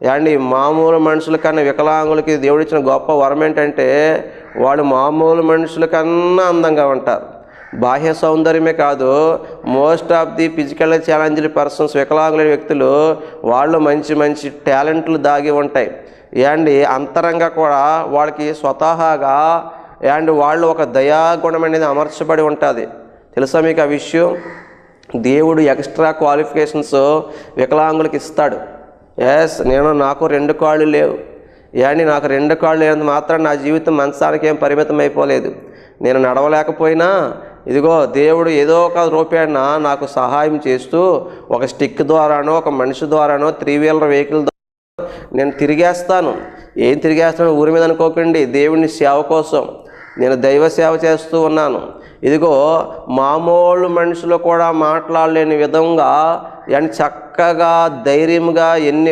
ఏమండి మామూలు మనుషుల కన్నా వికలాంగులకి దేవుడిచ్చిన గొప్ప వరం ఏంటంటే వాళ్ళు మామూలు మనుషుల కన్నా అందంగా ఉంటారు. బాహ్య సౌందర్యమే కాదు, most of the physical challenged persons, వికలాంగులైన వ్యక్తులు వాళ్ళు మంచి మంచి టాలెంట్లు దాగి ఉంటాయి. ఏమండి అంతరంగా కూడా వాళ్ళకి స్వతహాగా వాళ్ళు ఒక దయాగుణం అనేది అమర్చబడి ఉంటుంది. తెలుసా మీకు ఆ విషయం? దేవుడు ఎక్స్ట్రా క్వాలిఫికేషన్స్ వికలాంగులకు ఇస్తాడు. నాకు 2 కాళ్ళు లేవు, నాకు 2 కాళ్ళు లేనంత మాత్రం నా జీవితం మంచానికి ఏం పరిమితం అయిపోలేదు. నేను నడవలేకపోయినా ఇదిగో దేవుడు ఏదో ఒక రూపేణ నాకు సహాయం చేస్తూ ఒక స్టిక్ ద్వారానో ఒక మనిషి ద్వారానో 3 వీలర్ వెహికల్ ద్వారా నేను తిరిగేస్తాను. ఏం తిరిగేస్తాను ఊరి మీద అనుకోకండి, దేవుని సేవ కోసం నేను దైవ సేవ చేస్తూ ఉన్నాను. ఇదిగో మామూలు మనుషులు కూడా మాట్లాడలేని విధంగా చక్కగా ధైర్యంగా ఎన్ని